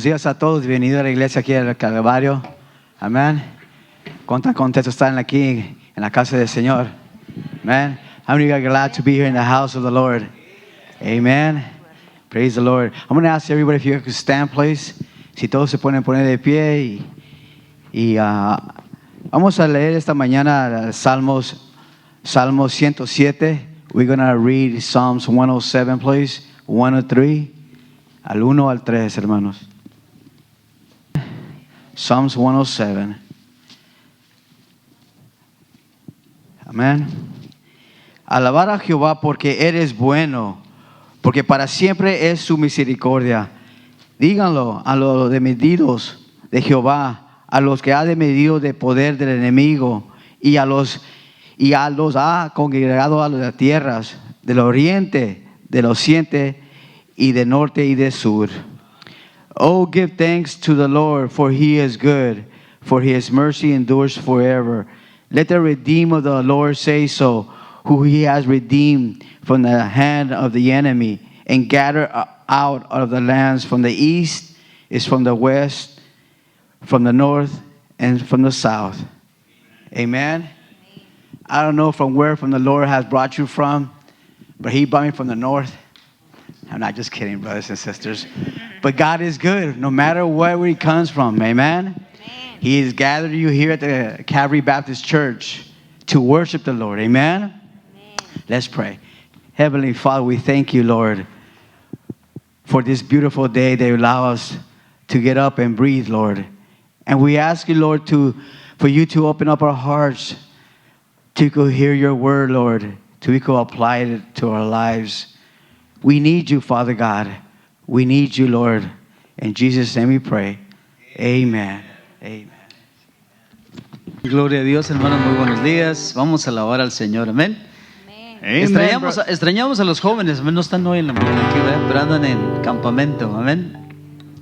Buenos días a todos. Bienvenidos a la iglesia aquí del Calvario. Amén. ¿Cuántos contentos están aquí en la casa del Señor? Amen. How many are glad to be here in the house of the Lord? Amen. Praise the Lord. I'm going to ask everybody if you could stand, please. Si todos se pueden poner de pie y vamos a leer esta mañana Salmos 107. We're going to read Psalms 107, please. 103. Al 1 al 3, hermanos. Psalms 107. Amén. Alabar a Jehová porque eres bueno, porque para siempre es su misericordia. Díganlo a los desmedidos de Jehová, a los que ha desmedido de poder del enemigo, y a los ha congregado a las tierras del oriente, del occidente y del norte y del sur. Oh, give thanks to the Lord, for he is good, for his mercy endures forever. Let the redeemed of the Lord say so, who he has redeemed from the hand of the enemy, and gathered out of the lands from the east, is from the west, from the north, and from the south. Amen. I don't know from the Lord has brought you from, but he brought me from the north. I'm not just kidding, brothers and sisters. But God is good, no matter where he comes from. Amen. He has gathered you here at the Calvary Baptist Church to worship the Lord. Amen. Let's pray. Heavenly Father, we thank you, Lord, for this beautiful day that you allow us to get up and breathe, Lord. And we ask you, Lord, for you to open up our hearts to go hear your word, Lord, to we could apply it to our lives. We need you, Father God. We need you, Lord. In Jesus' name we pray. Amen. Amen. Gloria a Dios, hermanos, muy buenos días. Vamos a alabar al Señor, amén. Extrañamos a los jóvenes, amén. No están hoy en la mañana aquí, ¿verdad? Pero andan en campamento, amén.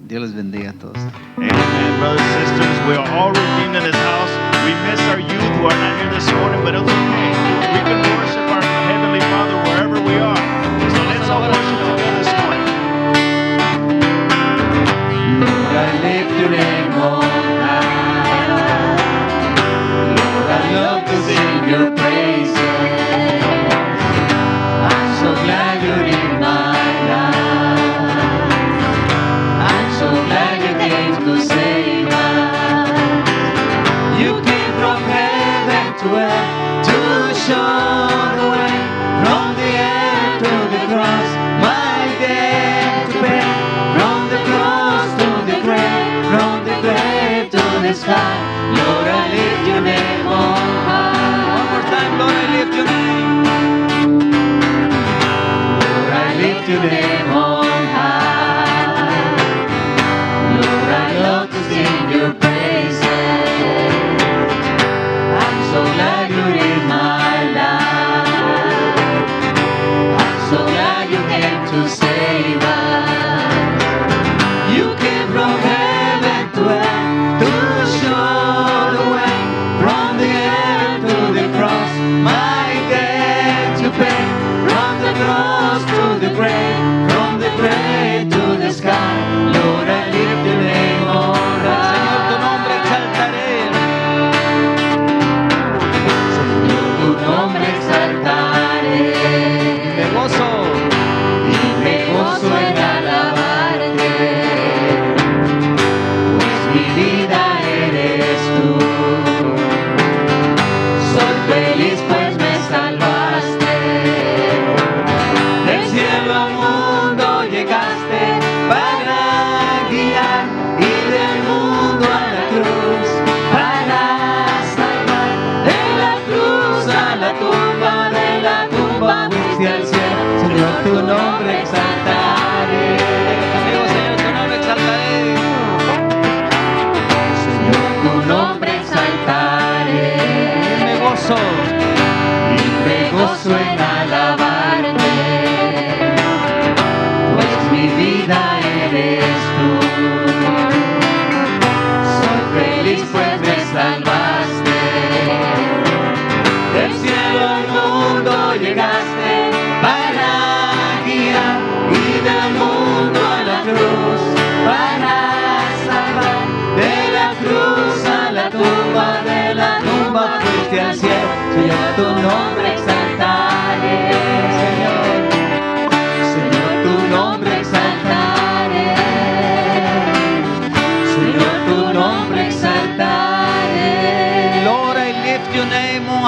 Dios les bendiga a todos. Amen, brothers and sisters. We are all redeemed in this house. We miss our youth who are not here this morning, but it's okay. We can worship our Heavenly Father wherever we are. So let's all worship together this morning. Lord, I lift your name on high. Lord, I love to sing your praises. I'm so glad you're in my life. I'm so glad you came to save us. You came from heaven to earth to show the way. From the earth to the cross, my debt to pay. From the cross to the grave, from the grave to the sky. Lord, I lift your name on high. One more time, Lord, I lift your name. Lord, I lift your name on high. Lord, I love to sing your praises. I'm so glad you're in my life. I'm so glad you came to save us. You came from heaven to earth to show the way. From the earth to the cross, my debt to pay. From the cross to the grave, from the grave to the sky. Lord, I lift your name on high. Señor, tu nombre exaltaré. Señor, tu nombre exaltaré. Me gozo. Y me gozo en alabarte, pues mi vida eres tú. Soy feliz pues me salvaste. Del cielo al mundo llegaste para guiar, y del mundo a la cruz para salvar. De la cruz a la tumba, de la tumba fuiste al cielo. Señor, tu nombre exaltaré. Amigo, Señor, tu nombre exaltaré.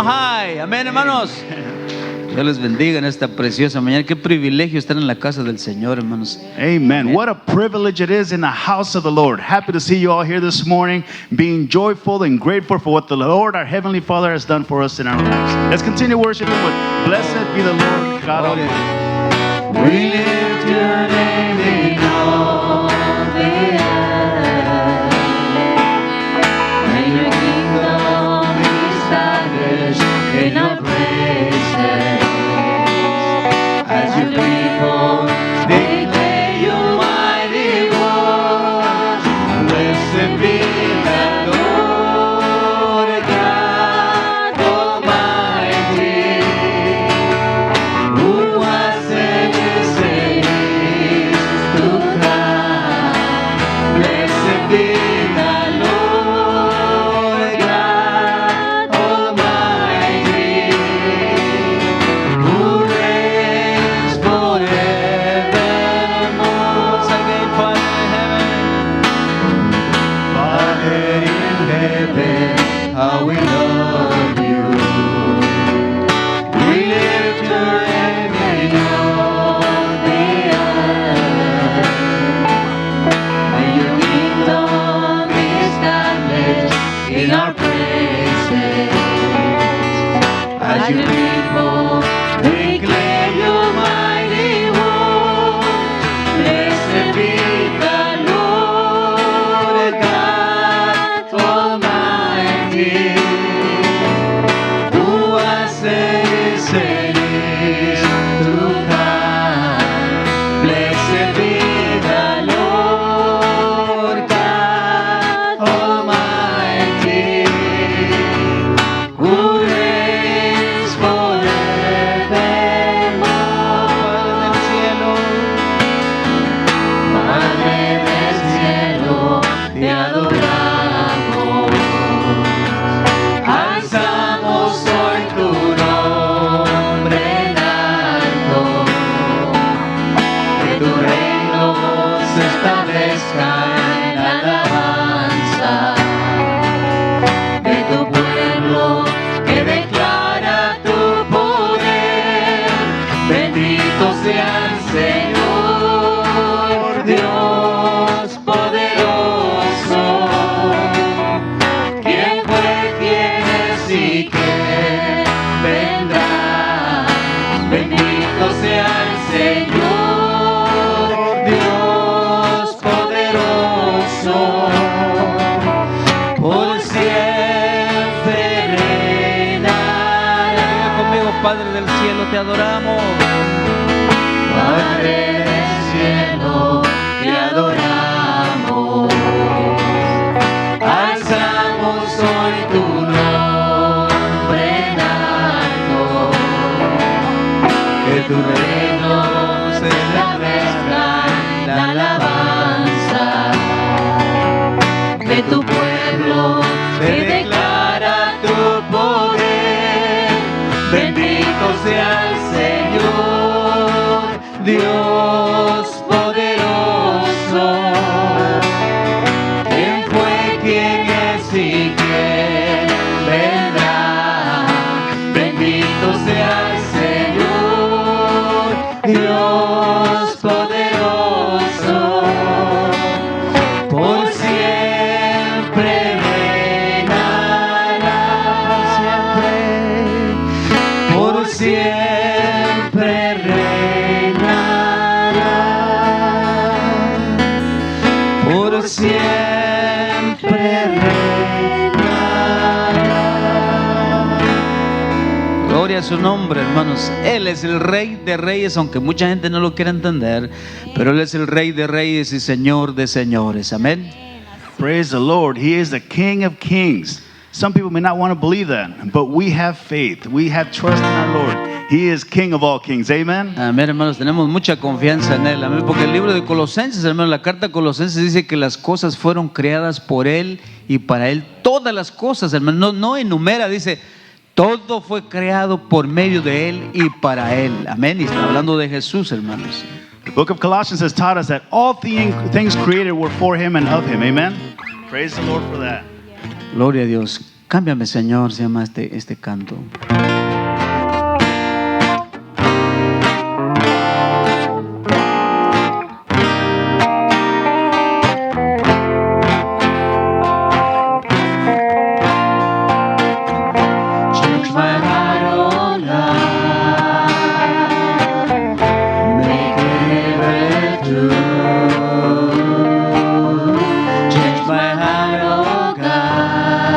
on high. Amén, hermanos. Dios les bendiga en esta preciosa mañana. Qué privilegio estar en la casa del Señor, hermanos. Amen. What a privilege it is in the house of the Lord. Happy to see you all here this morning, being joyful and grateful for what the Lord, our Heavenly Father, has done for us in our lives. Let's continue worshiping with Blessed be the Lord God Almighty. We lift your name in all the earth, and your kingdom is established in our praises. As your people declare your mighty works, blessed be the Lord God Almighty, who was and is to come. Blessed be the Lord God Almighty, who reigns forevermore. Once again, Father in heaven. Father in heaven, how we love you. We lift your name in all the earth. May your kingdom be established in our praises. As your people declare your mighty works, blessed be the Lord God Almighty, who was and is to come. Blessed be the Lord God Almighty, who reigns forevermore. Padre del cielo, te adoramos. Alzamos hoy tu nombre en alto, que tu reino se establezca en la alabanza de tu pueblo que declara tu poder. Bendito sea el Señor, Dios poderoso, quien fue, quien es y quien vendrá. Bendito sea el Señor, Dios poderoso, por siempre reinará. Conmigo, Padre del cielo, te adoramos. Padre del cielo, te adoramos. Alzamos hoy tu nombre en alto, que tu reino se establezca en la alabanza de tu pueblo que declara tu poder. Bendito sea el Señor, Dios poderoso, quien fue, quien es y quien vendrá. Bendito sea el Señor, Dios poderoso, por siempre reinará. Por siempre reinará. Por siempre reinará. Gloria a su nombre, hermanos. Él es el Rey de Reyes, aunque mucha gente no lo quiera entender, pero Él es el Rey de Reyes y Señor de Señores. Amén. Praise the Lord. He is the King of Kings. Some people may not want to believe that, but we have faith. We have trust in our Lord. He is King of all kings. Amen. Amén, hermanos, tenemos mucha confianza en Él. Amén, porque el libro de Colosenses, hermanos, la carta a Colosenses dice que las cosas fueron creadas por Él y para Él. Todas las cosas, hermanos, no enumera, dice, todo fue creado por medio de Él y para Él. Amén, y está hablando de Jesús, hermanos. The book of Colossians has taught us that all things created were for Him and of Him. Amen. Praise the Lord for that. Gloria a Dios. Cámbiame, Señor, se llama este canto. Change my heart, oh God, make it ever true. Change my heart, oh God,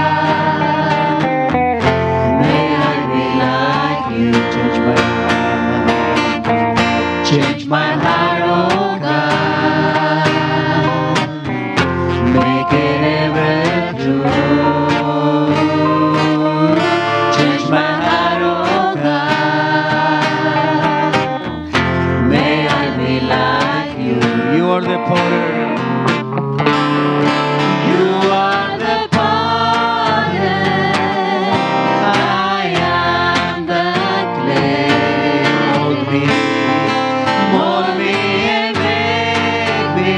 may I be like you. Change my heart, change my heart, oh God, make it ever true. Change my heart, oh God, may I be like you. You are the potter. You are the potter, I am the clay. Mold me and make me.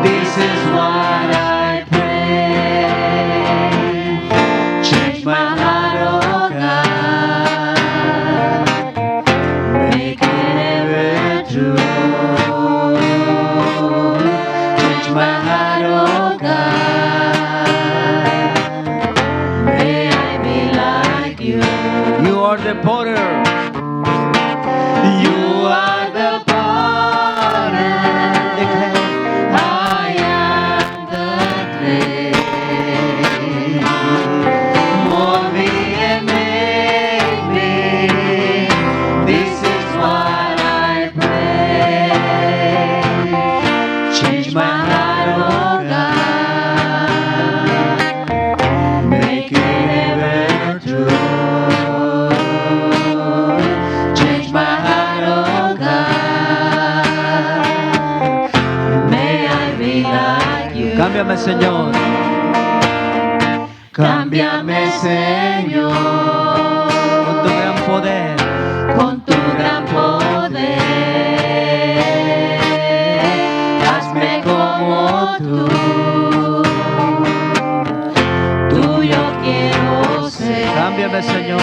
This is what I pray. Change my heart, oh God, make it ever true. Change my heart, oh God, may I be like you. You are the potter. You are the potter, I am the clay. Mold me and make me. This is what I pray. Change my heart, oh God, make it ever true. Change my heart, oh God, may I be like you. Cámbiame, Señor. Cámbiame, Señor, Con tu gran poder. con tu gran poder. Hazme como tú. Tuyo quiero ser. Cámbiame, Señor.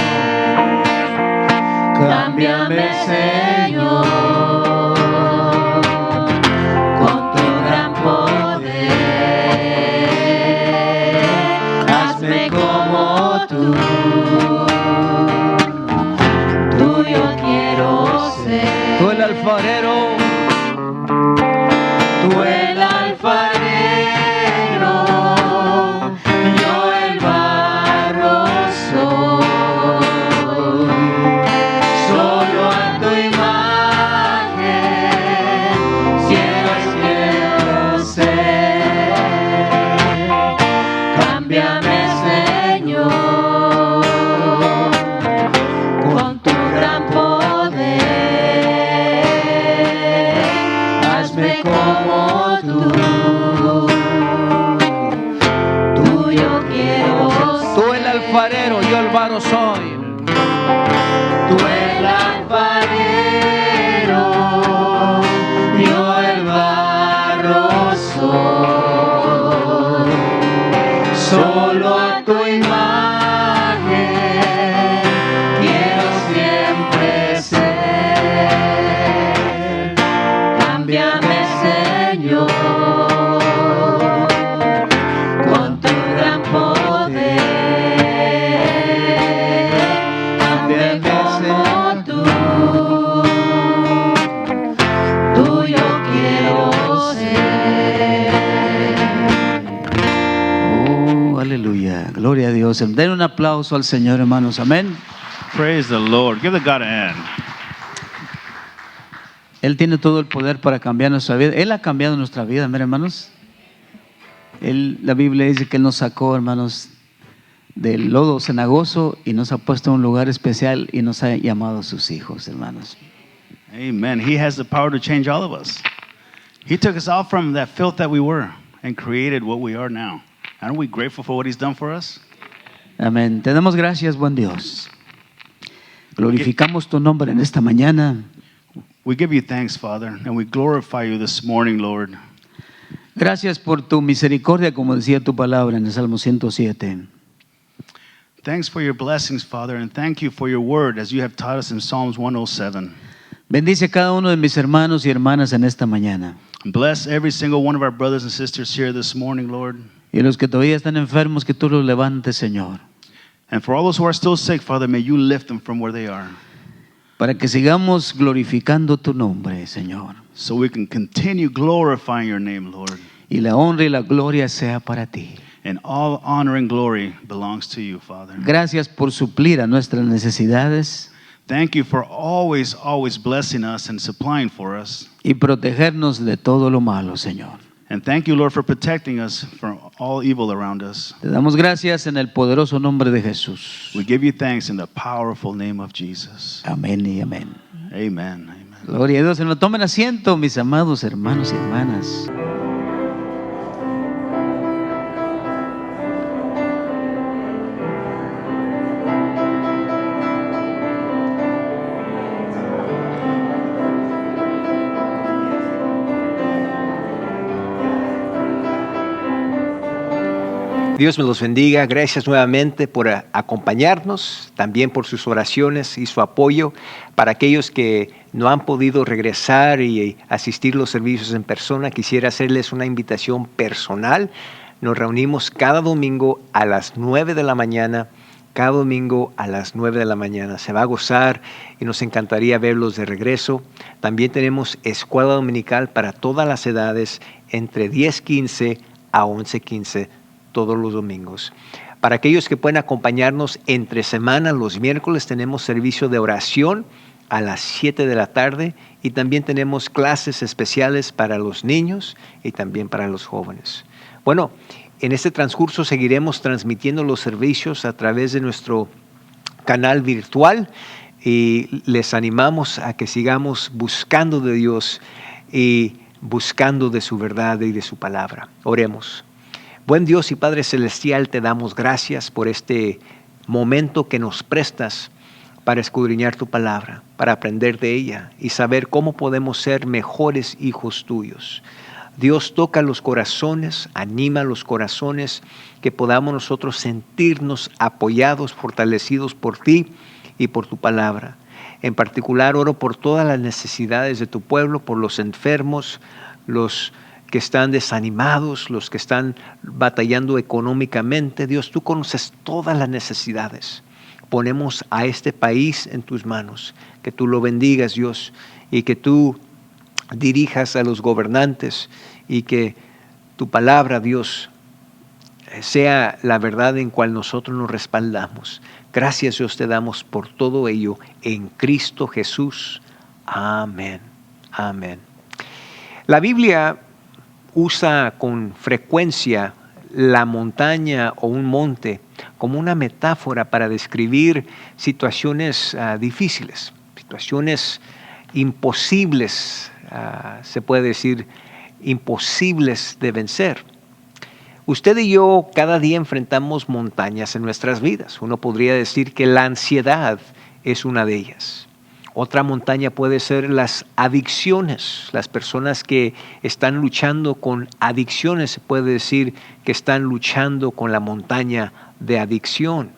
Cámbiame, Señor, con tu gran poder. Hazme como tú. Tuyo quiero ser. Tú el alfarero. Tú el alfarero, yo el barro soy. Solo a tu imagen quiero ser. Cámbiame, Señor, con tu gran poder. Hazme como tú. Tuyo quiero ser. Tú el alfarero, yo el barro soy. Tú el alfarero, yo el barro soy. Solo a tu imagen quiero siempre ser. Cámbiame, Señor, con tu gran poder. Cámbiame como tú. Tuyo quiero ser. Oh, aleluya. Gloria a Dios. Den un aplauso al Señor, hermanos. Amén. Praise the Lord. Give the God a hand. Él tiene todo el poder para cambiar nuestra vida. Él ha cambiado nuestra vida, amén, hermanos. La Biblia dice que Él nos sacó, hermanos, del lodo cenagoso y nos ha puesto en un lugar especial y nos ha llamado a sus hijos, hermanos. Amen. He has the power to change all of us. He took us out from that filth that we were and created what we are now. Aren't we grateful for what He's done for us? Amén. Te damos gracias, buen Dios. Glorificamos tu nombre en esta mañana. We give you thanks, Father, and we glorify you this morning, Lord. Gracias por tu misericordia, como decía tu palabra en el Salmo 107. Thanks for your blessings, Father, and thank you for your word as you have taught us in Psalms 107. Bendice a cada uno de mis hermanos y hermanas en esta mañana. Bless every single one of our brothers and sisters here this morning, Lord. Y los que todavía están enfermos, que tú los levantes, Señor. And for all those who are still sick, Father, may you lift them from where they are, Para que sigamos glorificando tu nombre, Señor. so we can continue glorifying your name, Lord. Y la honra y la gloria sea para ti. And all honor and glory belongs to you, Father. Gracias por suplir a nuestras necesidades Thank you for always blessing us and supplying for us. y protegernos de todo lo malo, Señor. And thank you, Lord, for protecting us from all evil around us. Te damos gracias en el poderoso nombre de Jesús. We give you thanks in the powerful name of Jesus. Amén y amén. Amen. Amen. Gloria a Dios. No tomen asiento, mis amados hermanos y hermanas. Dios me los bendiga. Gracias nuevamente por acompañarnos, también por sus oraciones y su apoyo. Para aquellos que no han podido regresar y asistir a los servicios en persona, quisiera hacerles una invitación personal. Nos reunimos cada domingo a las 9 de la mañana. Cada domingo a las 9 de la mañana. Se va a gozar y nos encantaría verlos de regreso. También tenemos escuela dominical para todas las edades, entre 10:15 a 11:15. Todos los domingos. Para aquellos que pueden acompañarnos entre semana, los miércoles tenemos servicio de oración a las 7 de la tarde y también tenemos clases especiales para los niños y también para los jóvenes. Bueno, en este transcurso seguiremos transmitiendo los servicios a través de nuestro canal virtual y les animamos a que sigamos buscando de Dios y buscando de su verdad y de su palabra. Oremos. Buen Dios y Padre Celestial, te damos gracias por este momento que nos prestas para escudriñar tu palabra, para aprender de ella y saber cómo podemos ser mejores hijos tuyos. Dios, toca los corazones, anima los corazones, que podamos nosotros sentirnos apoyados, fortalecidos por ti y por tu palabra. En particular, oro por todas las necesidades de tu pueblo, por los enfermos, los que están desanimados, los que están batallando económicamente. Dios, tú conoces todas las necesidades. Ponemos a este país en tus manos. Que tú lo bendigas, Dios, y que tú dirijas a los gobernantes y que tu palabra, Dios, sea la verdad en cual nosotros nos respaldamos. Gracias, Dios, te damos por todo ello en Cristo Jesús. Amén. Amén. La Biblia usa con frecuencia la montaña o un monte como una metáfora para describir situaciones difíciles, situaciones imposibles, se puede decir imposibles de vencer. Usted y yo cada día enfrentamos montañas en nuestras vidas. Uno podría decir que la ansiedad es una de ellas. Otra montaña puede ser las adicciones. Las personas que están luchando con adicciones, se puede decir que están luchando con la montaña de adicción.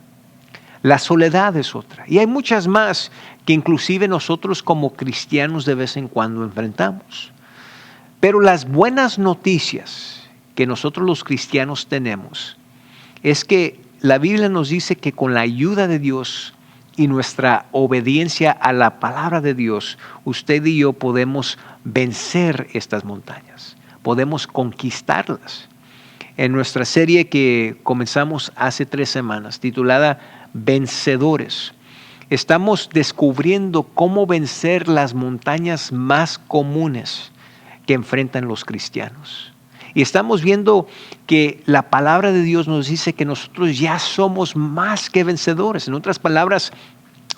La soledad es otra. Y hay muchas más que inclusive nosotros como cristianos de vez en cuando enfrentamos. Pero las buenas noticias que nosotros los cristianos tenemos es que la Biblia nos dice que con la ayuda de Dios y nuestra obediencia a la palabra de Dios, usted y yo podemos vencer estas montañas, podemos conquistarlas. En nuestra serie que comenzamos hace 3 semanas, titulada Vencedores, estamos descubriendo cómo vencer las montañas más comunes que enfrentan los cristianos. Y estamos viendo que la palabra de Dios nos dice que nosotros ya somos más que vencedores. En otras palabras,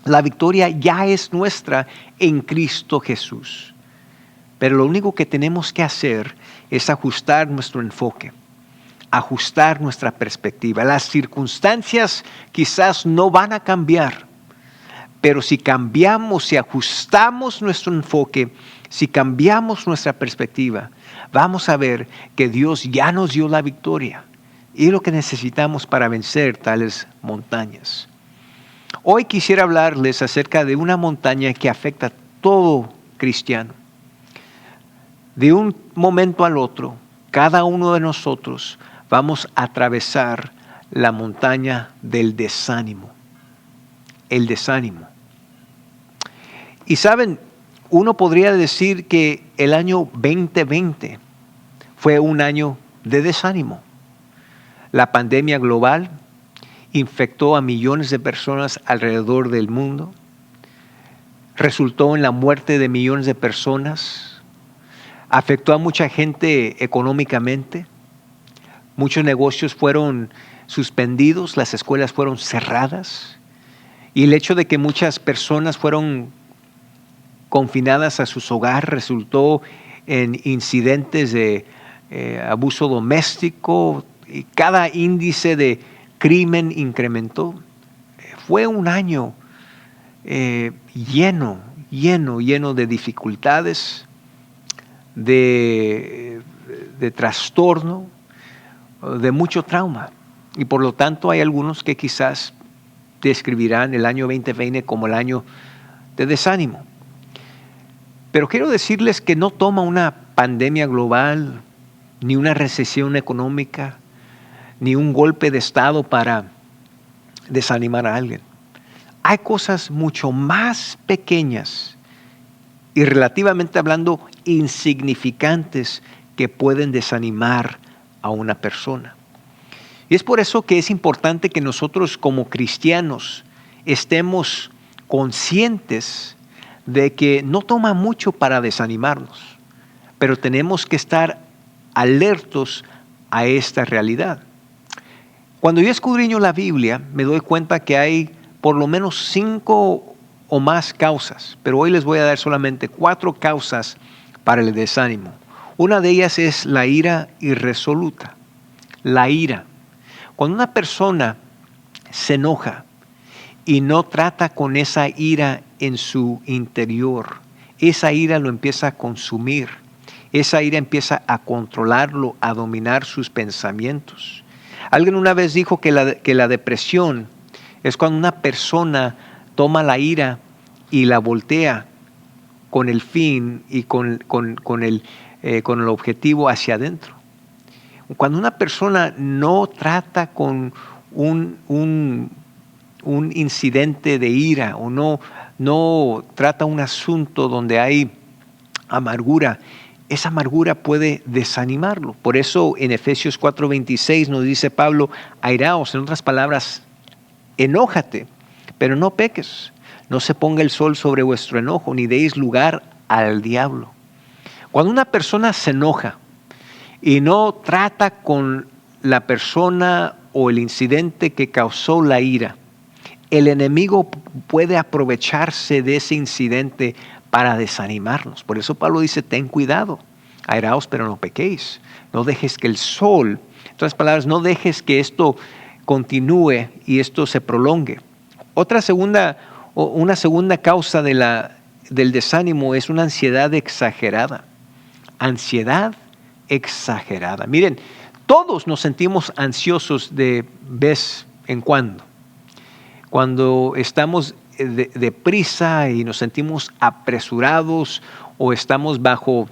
la victoria ya es nuestra en Cristo Jesús. Pero lo único que tenemos que hacer es ajustar nuestro enfoque, ajustar nuestra perspectiva. Las circunstancias quizás no van a cambiar, pero si cambiamos, si ajustamos nuestro enfoque, si cambiamos nuestra perspectiva, vamos a ver que Dios ya nos dio la victoria. Y es lo que necesitamos para vencer tales montañas. Hoy quisiera hablarles acerca de una montaña que afecta a todo cristiano. De un momento al otro, cada uno de nosotros vamos a atravesar la montaña del desánimo. El desánimo. Y saben, uno podría decir que el año 2020 fue un año de desánimo. La pandemia global infectó a millones de personas alrededor del mundo, resultó en la muerte de millones de personas, afectó a mucha gente económicamente, muchos negocios fueron suspendidos, las escuelas fueron cerradas, y el hecho de que muchas personas fueron confinadas a sus hogares resultó en incidentes de abuso doméstico, y cada índice de crimen incrementó. Fue un año lleno de dificultades, de trastorno, de mucho trauma. Y por lo tanto hay algunos que quizás describirán el año 2020 como el año de desánimo. Pero quiero decirles que no toma una pandemia global, ni una recesión económica, ni un golpe de estado para desanimar a alguien. Hay cosas mucho más pequeñas y relativamente hablando insignificantes que pueden desanimar a una persona. Y es por eso que es importante que nosotros como cristianos estemos conscientes de que no toma mucho para desanimarnos, pero tenemos que estar alertos a esta realidad. Cuando yo escudriño la Biblia, me doy cuenta que hay por lo menos 5 o más causas, pero hoy les voy a dar solamente 4 causas para el desánimo. Una de ellas es la ira irresoluta. La ira. Cuando una persona se enoja y no trata con esa ira en su interior, esa ira lo empieza a consumir. Esa ira empieza a controlarlo, a dominar sus pensamientos. Alguien una vez dijo que la depresión es cuando una persona toma la ira y la voltea con el fin y con el objetivo hacia adentro. Cuando una persona no trata con un incidente de ira o no trata un asunto donde hay amargura, esa amargura puede desanimarlo. Por eso en Efesios 4:26 nos dice Pablo, airaos, en otras palabras, enójate, pero no peques. No se ponga el sol sobre vuestro enojo, ni deis lugar al diablo. Cuando una persona se enoja y no trata con la persona o el incidente que causó la ira, el enemigo puede aprovecharse de ese incidente para desanimarnos. Por eso Pablo dice, ten cuidado, airaos pero no pequéis. No dejes que el sol, en otras palabras, no dejes que esto continúe y esto se prolongue. Una segunda causa del desánimo es una ansiedad exagerada. Ansiedad exagerada. Miren, todos nos sentimos ansiosos de vez en cuando. Cuando estamos deprisa y nos sentimos apresurados o estamos bajo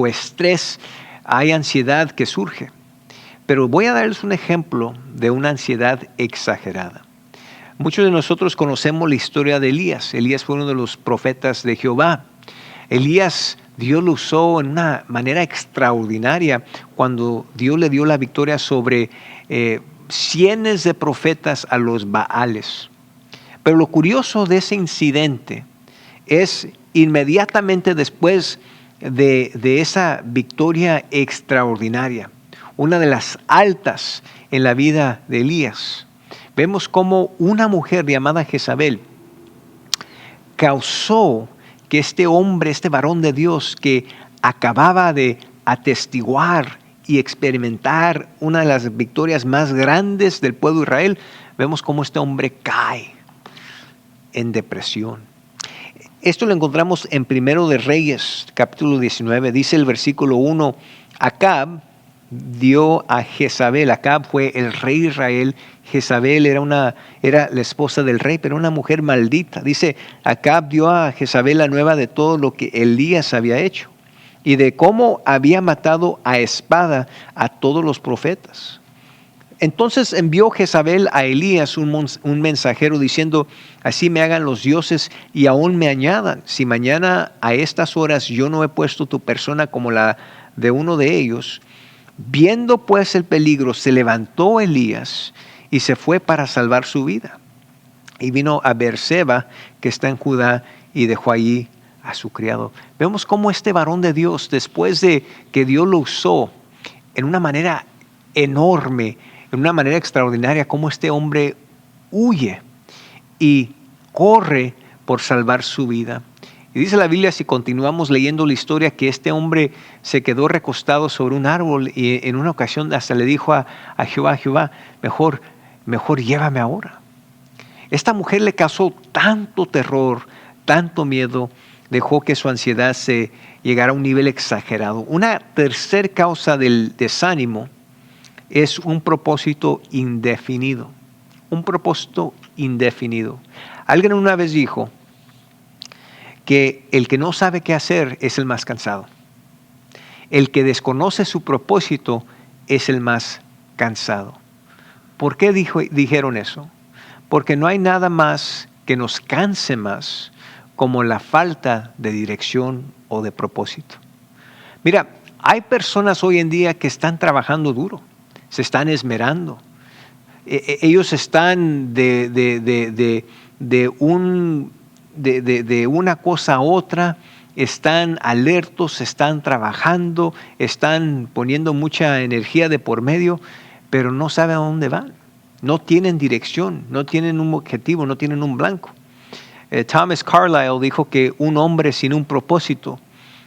estrés, hay ansiedad que surge. Pero voy a darles un ejemplo de una ansiedad exagerada. Muchos de nosotros conocemos la historia de Elías. Elías fue uno de los profetas de Jehová. Elías, Dios lo usó en una manera extraordinaria cuando Dios le dio la victoria sobre cientos de profetas a los Baales. Pero lo curioso de ese incidente es inmediatamente después de esa victoria extraordinaria, una de las altas en la vida de Elías, vemos cómo una mujer llamada Jezabel causó que este hombre, este varón de Dios que acababa de atestiguar y experimentar una de las victorias más grandes del pueblo de Israel, vemos cómo este hombre cae en depresión. Esto lo encontramos en 1 de Reyes, capítulo 19, dice el versículo 1, Acab, dio a Jezabel. Acab fue el rey de Israel. Jezabel era la esposa del rey, pero una mujer maldita. Dice, Acab dio a Jezabel la nueva de todo lo que Elías había hecho y de cómo había matado a espada a todos los profetas. Entonces envió Jezabel a Elías un mensajero diciendo, así me hagan los dioses y aún me añadan, si mañana a estas horas yo no he puesto tu persona como la de uno de ellos. Viendo pues el peligro, se levantó Elías y se fue para salvar su vida. Y vino a Beerseba, que está en Judá, y dejó allí a su criado. Vemos cómo este varón de Dios, después de que Dios lo usó en una manera enorme, en una manera extraordinaria, cómo este hombre huye y corre por salvar su vida. Y dice la Biblia, si continuamos leyendo la historia, que este hombre se quedó recostado sobre un árbol y en una ocasión hasta le dijo a Jehová, mejor llévame ahora. Esta mujer le causó tanto terror, tanto miedo, dejó que su ansiedad se llegara a un nivel exagerado. Una tercera causa del desánimo es un propósito indefinido. Un propósito indefinido. Alguien una vez dijo que el que no sabe qué hacer es el más cansado. El que desconoce su propósito es el más cansado. ¿Por qué dijeron eso? Porque no hay nada más que nos canse más como la falta de dirección o de propósito. Mira, hay personas hoy en día que están trabajando duro, se están esmerando. Ellos están de una cosa a otra, están alertos, están trabajando, están poniendo mucha energía de por medio, pero no saben a dónde van. No tienen dirección, no tienen un objetivo, no tienen un blanco. Thomas Carlyle dijo que un hombre sin un propósito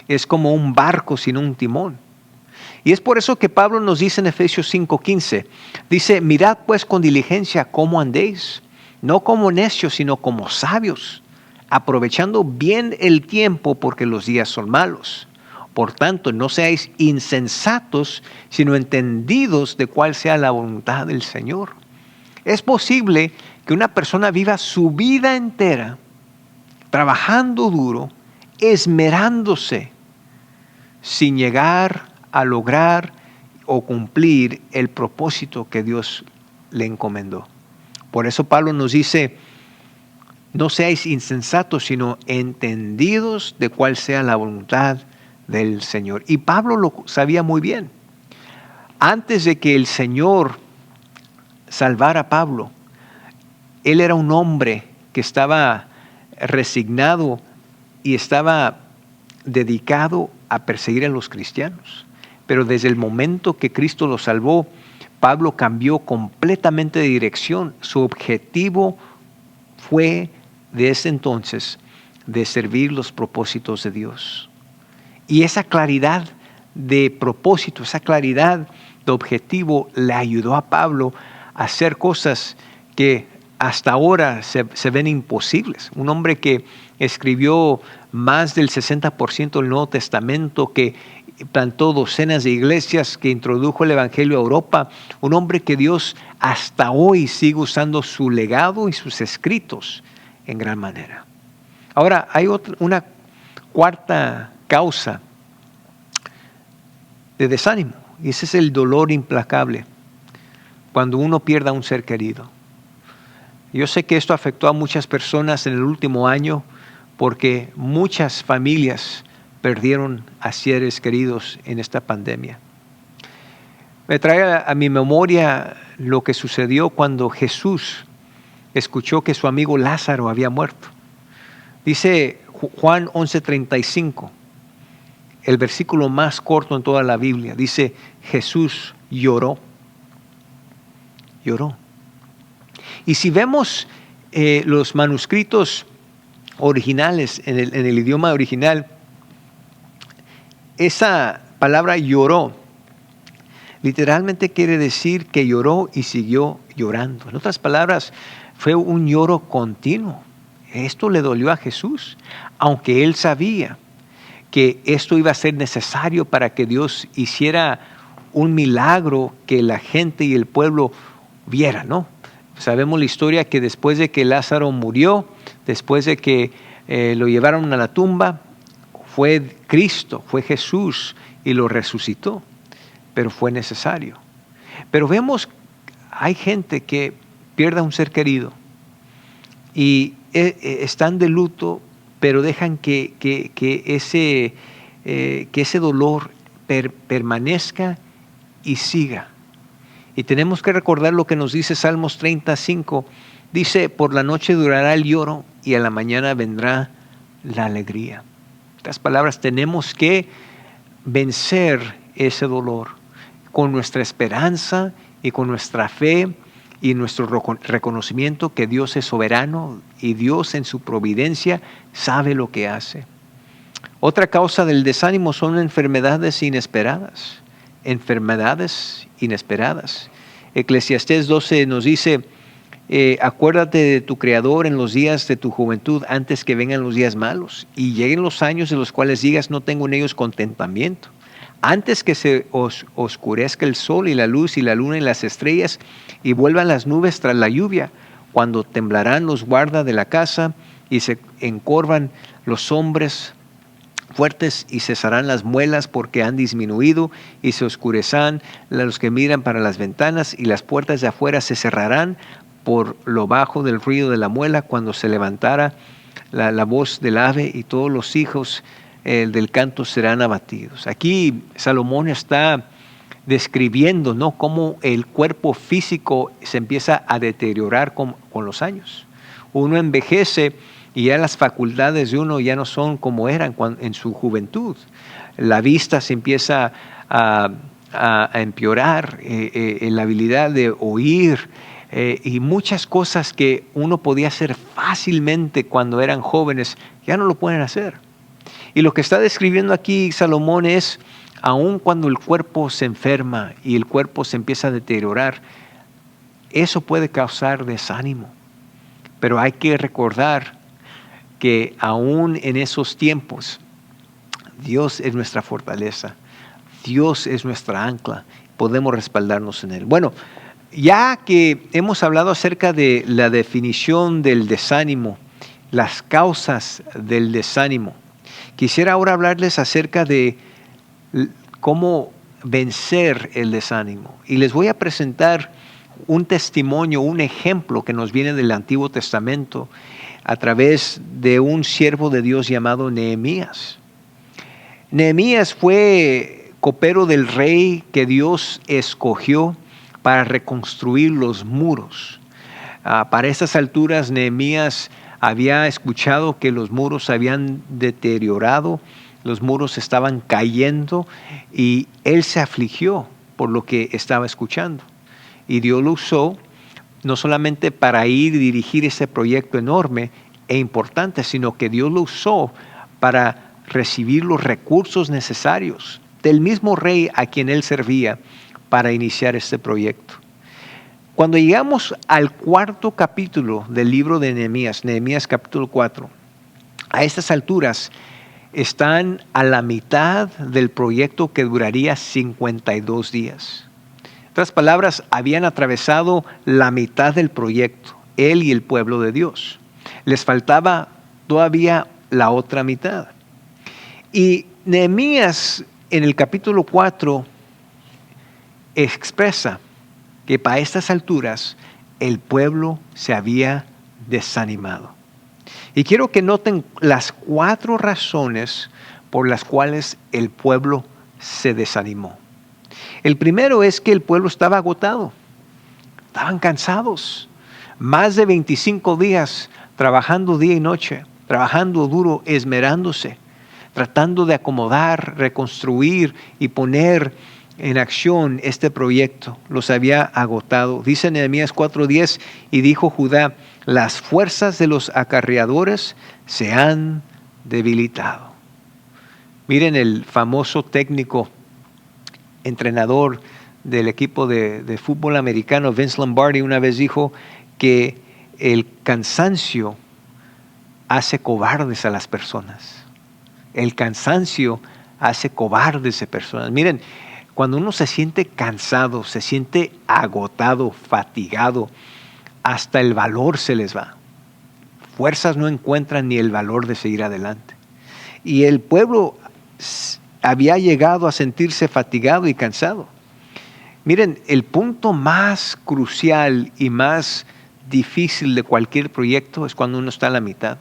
es como un barco sin un timón. Y es por eso que Pablo nos dice en Efesios 5:15, dice, mirad pues con diligencia cómo andéis, no como necios, sino como sabios, aprovechando bien el tiempo porque los días son malos. Por tanto, no seáis insensatos, sino entendidos de cuál sea la voluntad del Señor. Es posible que una persona viva su vida entera trabajando duro, esmerándose, sin llegar a lograr o cumplir el propósito que Dios le encomendó. Por eso Pablo nos dice, no seáis insensatos, sino entendidos de cuál sea la voluntad del Señor. Y Pablo lo sabía muy bien. Antes de que el Señor salvara a Pablo, él era un hombre que estaba resignado y estaba dedicado a perseguir a los cristianos. Pero desde el momento que Cristo lo salvó, Pablo cambió completamente de dirección. Su objetivo fue de ese entonces de servir los propósitos de Dios. Y esa claridad de propósito, esa claridad de objetivo le ayudó a Pablo a hacer cosas que hasta ahora se ven imposibles. Un hombre que escribió más del 60% del Nuevo Testamento, que plantó docenas de iglesias, que introdujo el Evangelio a Europa. Un hombre que Dios hasta hoy sigue usando su legado y sus escritos en gran manera. Ahora, hay una cuarta causa de desánimo, y ese es el dolor implacable cuando uno pierde a un ser querido. Yo sé que esto afectó a muchas personas en el último año porque muchas familias perdieron a seres queridos en esta pandemia. Me trae a mi memoria lo que sucedió cuando Jesús escuchó que su amigo Lázaro había muerto. Dice Juan 11:35, el versículo más corto en toda la Biblia. Dice, Jesús lloró. Lloró. Y si vemos los manuscritos originales, en el idioma original, esa palabra lloró literalmente quiere decir que lloró y siguió llorando. En otras palabras, fue un lloro continuo. Esto le dolió a Jesús, aunque él sabía que esto iba a ser necesario para que Dios hiciera un milagro que la gente y el pueblo viera, ¿no? Sabemos la historia que después de que Lázaro murió, después de que lo llevaron a la tumba, fue Cristo, fue Jesús y lo resucitó, pero fue necesario. Pero vemos, hay gente que pierde a un ser querido y están de luto, pero dejan que ese dolor permanezca y siga. Y tenemos que recordar lo que nos dice Salmos 35. Dice, por la noche durará el lloro y a la mañana vendrá la alegría. Estas palabras, tenemos que vencer ese dolor con nuestra esperanza y con nuestra fe y nuestro reconocimiento que Dios es soberano y Dios en su providencia sabe lo que hace. Otra causa del desánimo son enfermedades inesperadas. Enfermedades inesperadas. Eclesiastés 12 nos dice, acuérdate de tu Creador en los días de tu juventud antes que vengan los días malos y lleguen los años de los cuales digas no tengo en ellos contentamiento. Antes que se oscurezca el sol y la luz y la luna y las estrellas y vuelvan las nubes tras la lluvia, cuando temblarán los guardas de la casa y se encorvan los hombres fuertes y cesarán las muelas porque han disminuido y se oscurecerán los que miran para las ventanas y las puertas de afuera se cerrarán por lo bajo del ruido de la muela cuando se levantara la voz del ave y todos los hijos del canto serán abatidos. Aquí Salomón está describiendo, ¿no?, cómo el cuerpo físico se empieza a deteriorar con los años. Uno envejece y ya las facultades de uno ya no son como eran en su juventud. La vista se empieza a empeorar, la habilidad de oír y muchas cosas que uno podía hacer fácilmente cuando eran jóvenes, ya no lo pueden hacer. Y lo que está describiendo aquí Salomón es, aun cuando el cuerpo se enferma y el cuerpo se empieza a deteriorar, eso puede causar desánimo. Pero hay que recordar que aún en esos tiempos, Dios es nuestra fortaleza, Dios es nuestra ancla, podemos respaldarnos en Él. Bueno, ya que hemos hablado acerca de la definición del desánimo, las causas del desánimo, quisiera ahora hablarles acerca de cómo vencer el desánimo. Y les voy a presentar un testimonio, un ejemplo que nos viene del Antiguo Testamento a través de un siervo de Dios llamado Nehemías. Nehemías fue copero del rey que Dios escogió para reconstruir los muros. Para estas alturas Nehemías había escuchado que los muros se habían deteriorado, los muros estaban cayendo y él se afligió por lo que estaba escuchando. Y Dios lo usó no solamente para ir y dirigir ese proyecto enorme e importante, sino que Dios lo usó para recibir los recursos necesarios del mismo rey a quien él servía para iniciar este proyecto. Cuando llegamos al 4º capítulo del libro de Nehemías, Nehemías capítulo 4, a estas alturas están a la mitad del proyecto que duraría 52 días. En otras palabras, habían atravesado la mitad del proyecto, él y el pueblo de Dios. Les faltaba todavía la otra mitad. Y Nehemías en el capítulo 4 expresa que para estas alturas el pueblo se había desanimado. Y quiero que noten las 4 razones por las cuales el pueblo se desanimó. El primero es que el pueblo estaba agotado, estaban cansados. Más de 25 días trabajando día y noche, trabajando duro, esmerándose, tratando de acomodar, reconstruir y poner en acción este proyecto. Los había agotado. Dice Nehemías 4:10, y dijo Judá, las fuerzas de los acarreadores se han debilitado. Miren el famoso técnico entrenador del equipo de fútbol americano, Vince Lombardi, una vez dijo que el cansancio hace cobardes a las personas. El cansancio hace cobardes a personas. Miren, cuando uno se siente cansado, se siente agotado, fatigado, hasta el valor se les va. Fuerzas no encuentran ni el valor de seguir adelante. Y el pueblo había llegado a sentirse fatigado y cansado. Miren, el punto más crucial y más difícil de cualquier proyecto es cuando uno está a la mitad.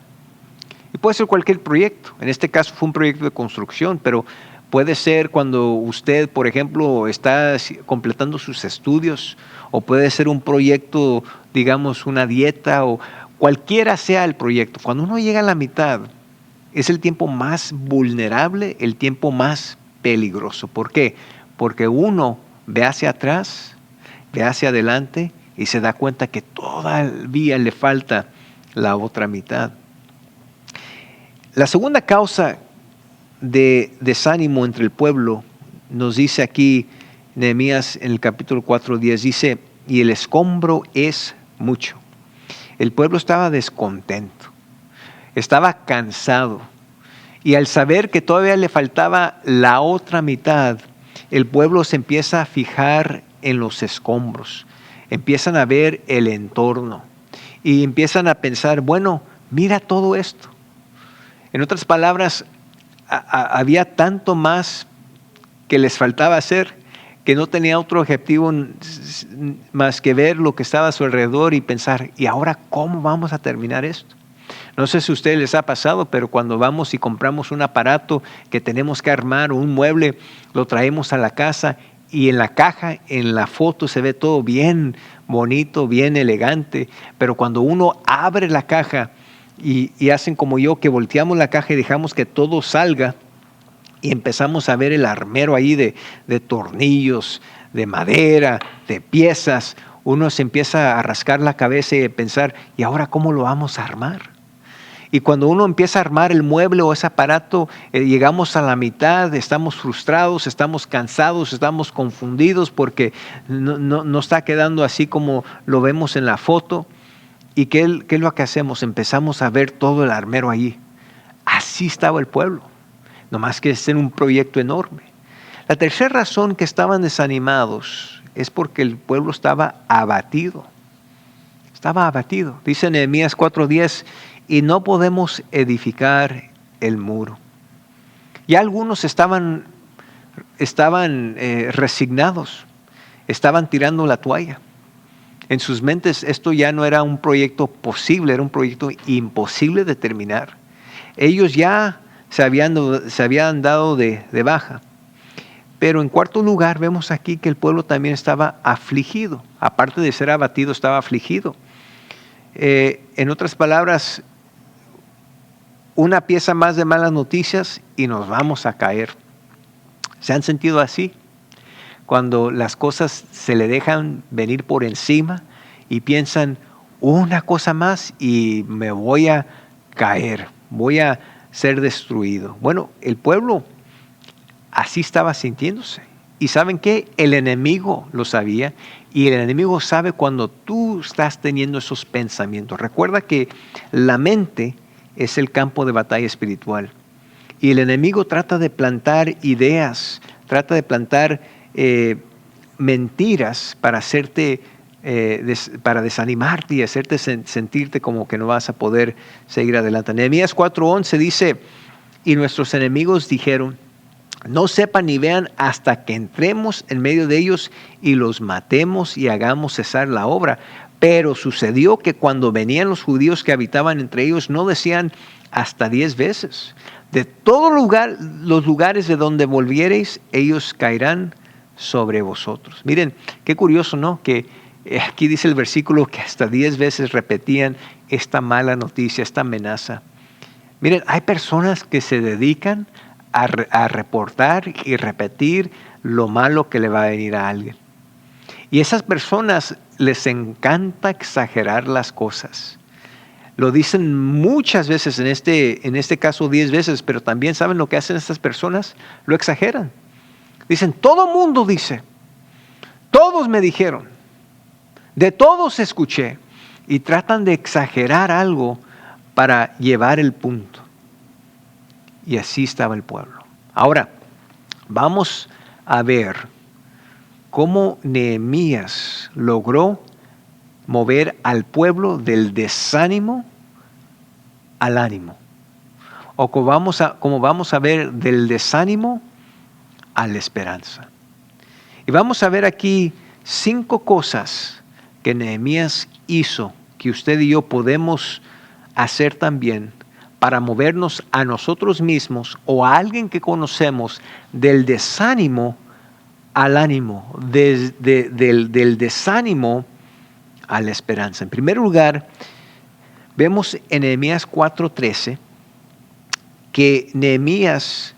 Y puede ser cualquier proyecto. En este caso fue un proyecto de construcción, pero puede ser cuando usted, por ejemplo, está completando sus estudios, o puede ser un proyecto, digamos, una dieta, o cualquiera sea el proyecto. Cuando uno llega a la mitad, es el tiempo más vulnerable, el tiempo más peligroso. ¿Por qué? Porque uno ve hacia atrás, ve hacia adelante y se da cuenta que todavía le falta la otra mitad. La segunda causa de desánimo entre el pueblo, nos dice aquí Nehemías en el capítulo 4:10, dice, y el escombro es mucho. El pueblo estaba descontento, estaba cansado, y al saber que todavía le faltaba la otra mitad, el pueblo se empieza a fijar en los escombros, empiezan a ver el entorno y empiezan a pensar, bueno, mira todo esto. En otras palabras, había tanto más que les faltaba hacer, que no tenía otro objetivo más que ver lo que estaba a su alrededor y pensar, ¿y ahora cómo vamos a terminar esto? No sé si a ustedes les ha pasado, pero cuando vamos y compramos un aparato que tenemos que armar, un mueble, lo traemos a la casa y en la caja, en la foto se ve todo bien bonito, bien elegante, pero cuando uno abre la caja y hacen como yo, que volteamos la caja y dejamos que todo salga y empezamos a ver el armero ahí de tornillos, de madera, de piezas, uno se empieza a rascar la cabeza y a pensar, ¿y ahora cómo lo vamos a armar? Y cuando uno empieza a armar el mueble o ese aparato, llegamos a la mitad, estamos frustrados, estamos cansados, estamos confundidos porque no está quedando así como lo vemos en la foto. ¿Y qué es lo que hacemos? Empezamos a ver todo el armero allí. Así estaba el pueblo, nomás que es en un proyecto enorme. La tercera razón que estaban desanimados es porque el pueblo estaba abatido. Estaba abatido. Dice Nehemías 4:10, y no podemos edificar el muro. Y algunos estaban resignados, estaban tirando la toalla. En sus mentes esto ya no era un proyecto posible, era un proyecto imposible de terminar. Ellos ya se habían dado de baja. Pero en cuarto lugar vemos aquí que el pueblo también estaba afligido. Aparte de ser abatido, estaba afligido. En otras palabras, una pieza más de malas noticias y nos vamos a caer. ¿Se han sentido así? Cuando las cosas se le dejan venir por encima y piensan, una cosa más y me voy a caer, voy a ser destruido. Bueno, el pueblo así estaba sintiéndose. ¿Y saben qué? El enemigo lo sabía, y el enemigo sabe cuando tú estás teniendo esos pensamientos. Recuerda que la mente es el campo de batalla espiritual, y el enemigo trata de plantar ideas, trata de plantar mentiras para hacerte, para desanimarte y hacerte sentirte como que no vas a poder seguir adelante. Nehemías 4:11 dice, y nuestros enemigos dijeron, no sepan ni vean hasta que entremos en medio de ellos y los matemos y hagamos cesar la obra. Pero sucedió que cuando venían los judíos que habitaban entre ellos, no decían hasta 10 veces. De todo lugar, los lugares de donde volviereis, ellos caerán sobre vosotros. Miren, qué curioso, ¿no? Que aquí dice el versículo que hasta 10 veces repetían esta mala noticia, esta amenaza. Miren, hay personas que se dedican a reportar y repetir lo malo que le va a venir a alguien. Y esas personas les encanta exagerar las cosas. Lo dicen muchas veces, en este caso 10 veces, pero también ¿saben lo que hacen estas personas? Lo exageran. Dicen, todo mundo dice, todos me dijeron, de todos escuché, y tratan de exagerar algo para llevar el punto. Y así estaba el pueblo. Ahora, vamos a ver cómo Nehemías logró mover al pueblo del desánimo al ánimo. O como vamos a ver, del desánimo a la esperanza. Y vamos a ver aquí 5 cosas que Nehemías hizo, que usted y yo podemos hacer también para movernos a nosotros mismos o a alguien que conocemos del desánimo al ánimo, del desánimo a la esperanza. En primer lugar, vemos en Nehemías 4:13 que Nehemías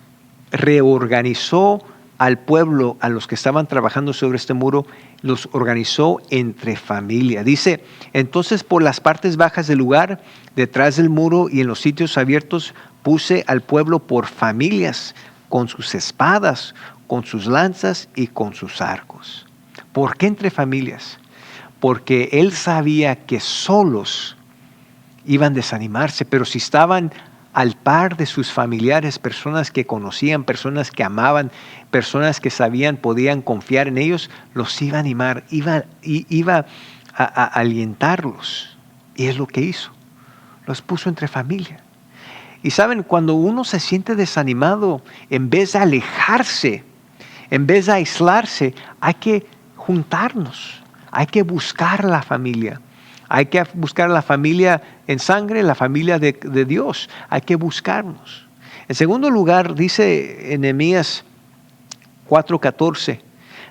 reorganizó al pueblo, a los que estaban trabajando sobre este muro, los organizó entre familia. Dice, entonces por las partes bajas del lugar, detrás del muro y en los sitios abiertos, puse al pueblo por familias, con sus espadas, con sus lanzas y con sus arcos. ¿Por qué entre familias? Porque él sabía que solos iban a desanimarse, pero si estaban al par de sus familiares, personas que conocían, personas que amaban, personas que sabían, podían confiar en ellos, los iba a animar, iba a alientarlos. Y es lo que hizo. Los puso entre familia. Y saben, cuando uno se siente desanimado, en vez de alejarse, en vez de aislarse, hay que juntarnos, hay que buscar la familia. Hay que buscar la familia en sangre, la familia de Dios. Hay que buscarnos. En segundo lugar, dice en Nehemías 4:14,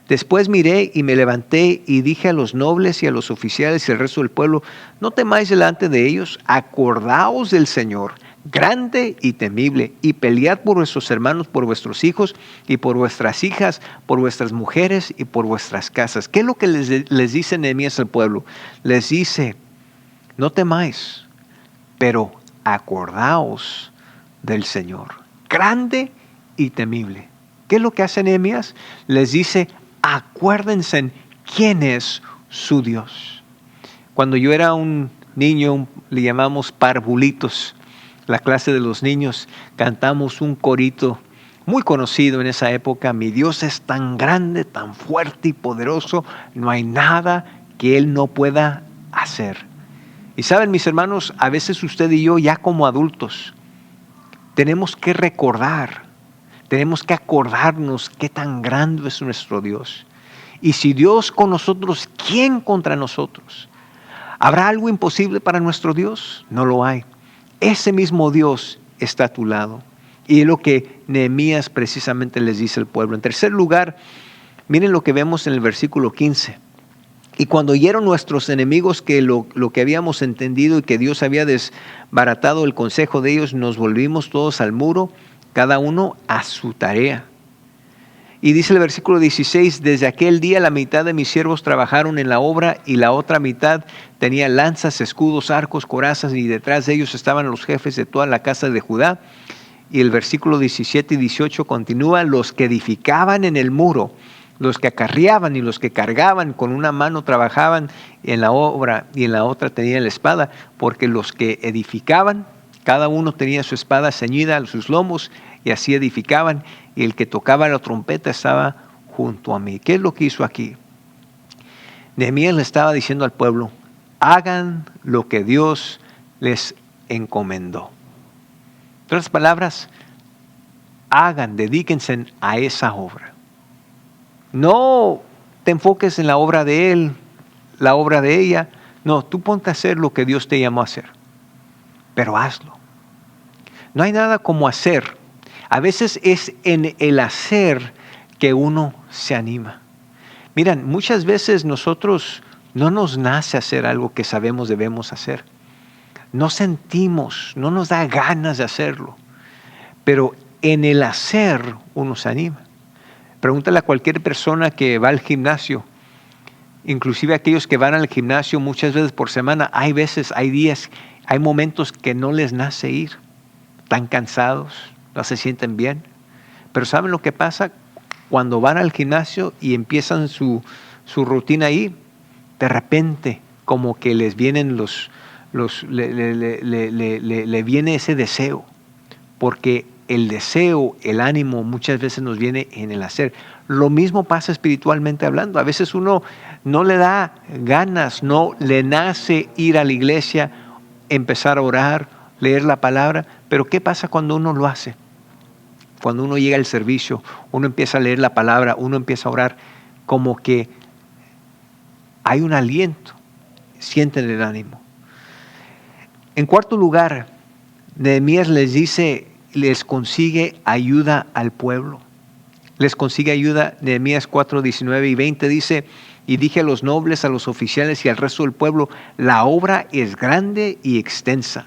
después miré y me levanté y dije a los nobles y a los oficiales y al resto del pueblo, no temáis delante de ellos, acordaos del Señor, grande y temible, y pelead por vuestros hermanos, por vuestros hijos y por vuestras hijas, por vuestras mujeres y por vuestras casas. ¿Qué es lo que les dice Nehemías al pueblo? Les dice, no temáis, pero acordaos del Señor, grande y temible. ¿Qué es lo que hace Nehemías? Les dice, acuérdense en quién es su Dios. Cuando yo era un niño, le llamamos parvulitos, la clase de los niños, cantamos un corito muy conocido en esa época. Mi Dios es tan grande, tan fuerte y poderoso, no hay nada que Él no pueda hacer. Y saben, mis hermanos, a veces usted y yo ya como adultos tenemos que recordar, tenemos que acordarnos qué tan grande es nuestro Dios. Y si Dios con nosotros, ¿quién contra nosotros? ¿Habrá algo imposible para nuestro Dios? No lo hay. Ese mismo Dios está a tu lado. Y es lo que Nehemías precisamente les dice al pueblo. En tercer lugar, miren lo que vemos en el versículo 15. Y cuando oyeron nuestros enemigos que lo que habíamos entendido y que Dios había desbaratado el consejo de ellos, nos volvimos todos al muro, cada uno a su tarea. Y dice el versículo 16, desde aquel día la mitad de mis siervos trabajaron en la obra y la otra mitad tenía lanzas, escudos, arcos, corazas y detrás de ellos estaban los jefes de toda la casa de Judá. Y el versículo 17 y 18 continúa, los que edificaban en el muro, los que acarreaban y los que cargaban, con una mano trabajaban en la obra y en la otra tenían la espada, porque los que edificaban, cada uno tenía su espada ceñida a sus lomos y así edificaban, y el que tocaba la trompeta estaba junto a mí. ¿Qué es lo que hizo aquí? Nehemías le estaba diciendo al pueblo, hagan lo que Dios les encomendó. En otras palabras, hagan, dedíquense a esa obra. No te enfoques en la obra de él, la obra de ella. No, tú ponte a hacer lo que Dios te llamó a hacer. Pero hazlo. No hay nada como hacer. A veces es en el hacer que uno se anima. Miren, muchas veces nosotros no nos nace hacer algo que sabemos debemos hacer. No sentimos, no nos da ganas de hacerlo. Pero en el hacer uno se anima. Pregúntale a cualquier persona que va al gimnasio. Inclusive aquellos que van al gimnasio muchas veces por semana. Hay veces, hay días, hay momentos que no les nace ir. Están cansados, no se sienten bien. Pero ¿saben lo que pasa? Cuando van al gimnasio y empiezan su rutina ahí, de repente como que les vienen le viene ese deseo. Porque el deseo, el ánimo muchas veces nos viene en el hacer. Lo mismo pasa espiritualmente hablando. A veces uno no le da ganas, no le nace ir a la iglesia, empezar a orar, leer la palabra. Pero ¿qué pasa cuando uno lo hace? Cuando uno llega al servicio, uno empieza a leer la palabra, uno empieza a orar, como que hay un aliento, sienten el ánimo. En cuarto lugar, Nehemías les consigue ayuda al pueblo. Les consigue ayuda. Nehemías 4, 19 y 20 dice: y dije a los nobles, a los oficiales y al resto del pueblo, la obra es grande y extensa,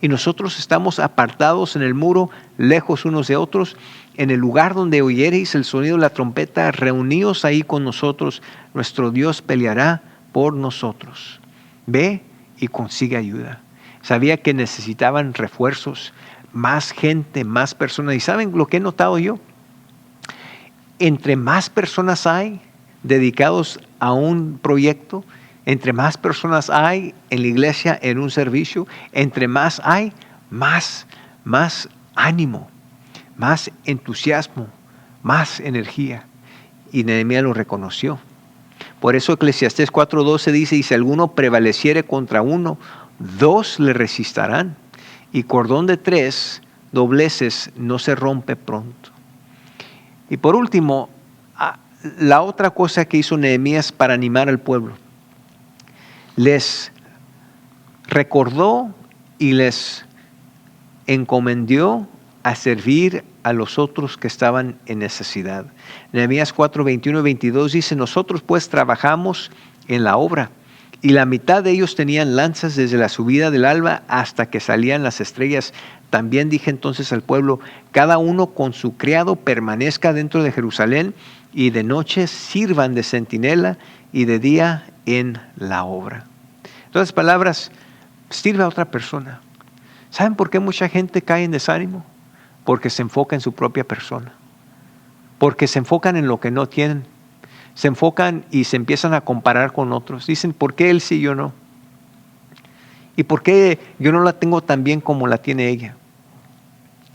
y nosotros estamos apartados en el muro, lejos unos de otros. En el lugar donde oyereis el sonido de la trompeta, reuníos ahí con nosotros, nuestro Dios peleará por nosotros. Ve y consigue ayuda. Sabía que necesitaban refuerzos, más gente, más personas. ¿Y saben lo que he notado yo? Entre más personas hay dedicados a un proyecto, entre más personas hay en la iglesia, en un servicio, entre más hay, más ánimo, más entusiasmo, más energía. Y Nehemías lo reconoció. Por eso Eclesiastés 4:12 dice: y si alguno prevaleciere contra uno, 2 le resistirán, y cordón de 3 dobleces no se rompe pronto. Y por último, la otra cosa que hizo Nehemías para animar al pueblo, les recordó y les encomendó a servir a los otros que estaban en necesidad. Nehemías 4, 21 y 22 dice: nosotros pues trabajamos en la obra, y la mitad de ellos tenían lanzas desde la subida del alba hasta que salían las estrellas. También dije entonces al pueblo: cada uno con su criado permanezca dentro de Jerusalén, y de noche sirvan de centinela y de día en la obra. En otras palabras, sirve a otra persona. ¿Saben por qué mucha gente cae en desánimo? Porque se enfoca en su propia persona. Porque se enfocan en lo que no tienen. Se enfocan y se empiezan a comparar con otros. Dicen: ¿por qué él sí y yo no? ¿Y por qué yo no la tengo tan bien como la tiene ella?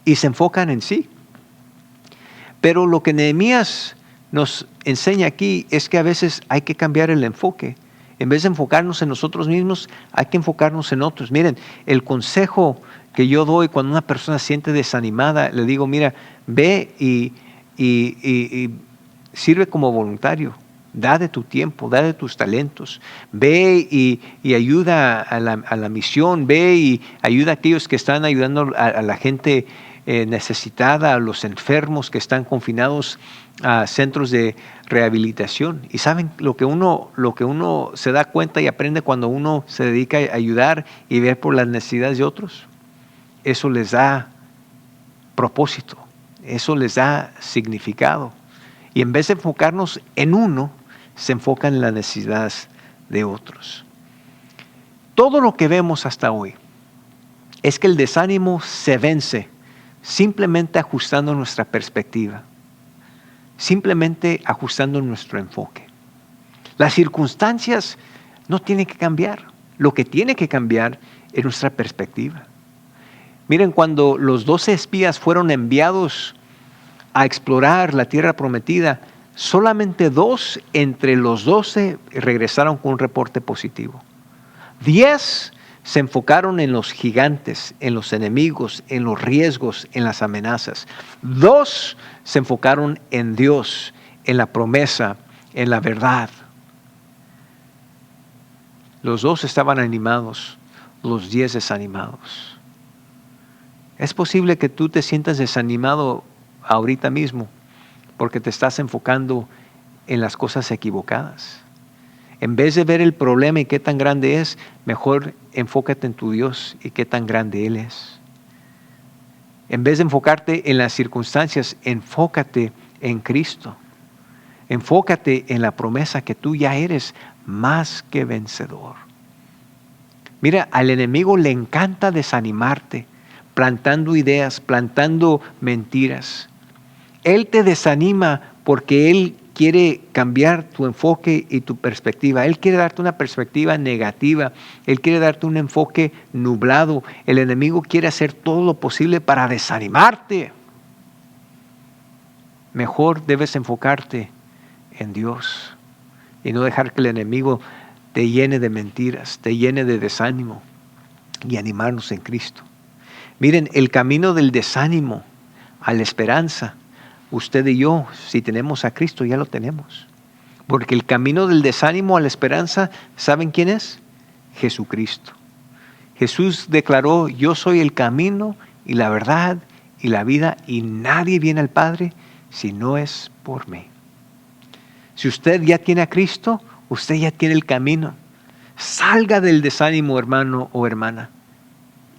Y se enfocan en sí. Pero lo que Nehemías nos enseña aquí es que a veces hay que cambiar el enfoque. En vez de enfocarnos en nosotros mismos, hay que enfocarnos en otros. Miren, el consejo que yo doy cuando una persona se siente desanimada, le digo: mira, ve y sirve como voluntario. Da de tu tiempo, da de tus talentos. Ve y ayuda a la misión. Ve y ayuda a aquellos que están ayudando a la gente necesitada, a los enfermos que están confinados a centros de rehabilitación. Y saben lo que uno se da cuenta y aprende cuando uno se dedica a ayudar y ver por las necesidades de otros. Eso les da propósito, eso les da significado. Y en vez de enfocarnos en uno, se enfocan en las necesidades de otros. Todo lo que vemos hasta hoy es que el desánimo se vence simplemente ajustando nuestra perspectiva, simplemente ajustando nuestro enfoque. Las circunstancias no tienen que cambiar. Lo que tiene que cambiar es nuestra perspectiva. Miren, cuando los 12 espías fueron enviados a explorar la tierra prometida, solamente 2 entre los 12 regresaron con un reporte positivo. 10 se enfocaron en los gigantes, en los enemigos, en los riesgos, en las amenazas. 2 se enfocaron en Dios, en la promesa, en la verdad. Los 2 estaban animados, los 10 desanimados. Es posible que tú te sientas desanimado ahorita mismo porque te estás enfocando en las cosas equivocadas. En vez de ver el problema y qué tan grande es, mejor enfócate en tu Dios y qué tan grande Él es. En vez de enfocarte en las circunstancias, enfócate en Cristo. Enfócate en la promesa que tú ya eres más que vencedor. Mira, al enemigo le encanta desanimarte, plantando ideas, plantando mentiras. Él te desanima porque Él quiere cambiar tu enfoque y tu perspectiva. Él quiere darte una perspectiva negativa. Él quiere darte un enfoque nublado. El enemigo quiere hacer todo lo posible para desanimarte. Mejor debes enfocarte en Dios y no dejar que el enemigo te llene de mentiras, te llene de desánimo, y animarnos en Cristo. Miren, el camino del desánimo a la esperanza, usted y yo, si tenemos a Cristo, ya lo tenemos. Porque el camino del desánimo a la esperanza, ¿saben quién es? Jesucristo. Jesús declaró: yo soy el camino y la verdad y la vida, y nadie viene al Padre si no es por mí. Si usted ya tiene a Cristo, usted ya tiene el camino. Salga del desánimo, hermano o hermana.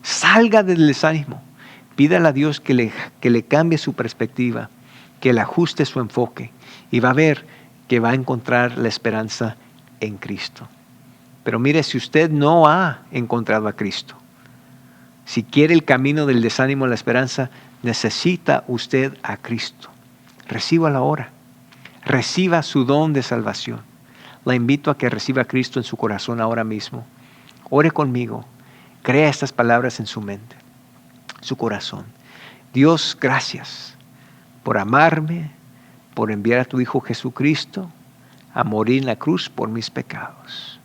Salga del desánimo. Pídale a Dios que le cambie su perspectiva, que le ajuste su enfoque, y va a ver que va a encontrar la esperanza en Cristo. Pero mire, si usted no ha encontrado a Cristo, si quiere el camino del desánimo a la esperanza, necesita usted a Cristo. Recíbalo ahora. Reciba su don de salvación. La invito a que reciba a Cristo en su corazón ahora mismo. Ore conmigo. Crea estas palabras en su mente, su corazón. Dios, gracias por amarme, por enviar a tu Hijo Jesucristo a morir en la cruz por mis pecados.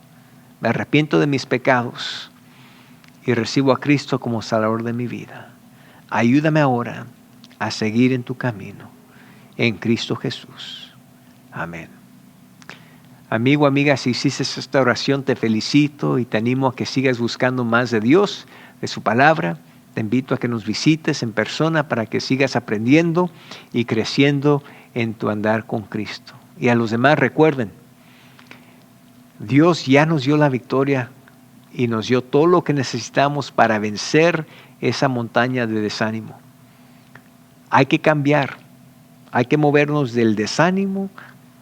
Me arrepiento de mis pecados y recibo a Cristo como Salvador de mi vida. Ayúdame ahora a seguir en tu camino, en Cristo Jesús. Amén. Amigo, amiga, si hiciste esta oración, te felicito y te animo a que sigas buscando más de Dios, de su palabra. Te invito a que nos visites en persona para que sigas aprendiendo y creciendo en tu andar con Cristo. Y a los demás, recuerden, Dios ya nos dio la victoria y nos dio todo lo que necesitamos para vencer esa montaña de desánimo. Hay que cambiar, hay que movernos del desánimo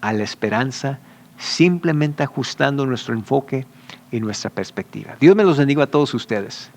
a la esperanza, simplemente ajustando nuestro enfoque y nuestra perspectiva. Dios me los bendiga a todos ustedes.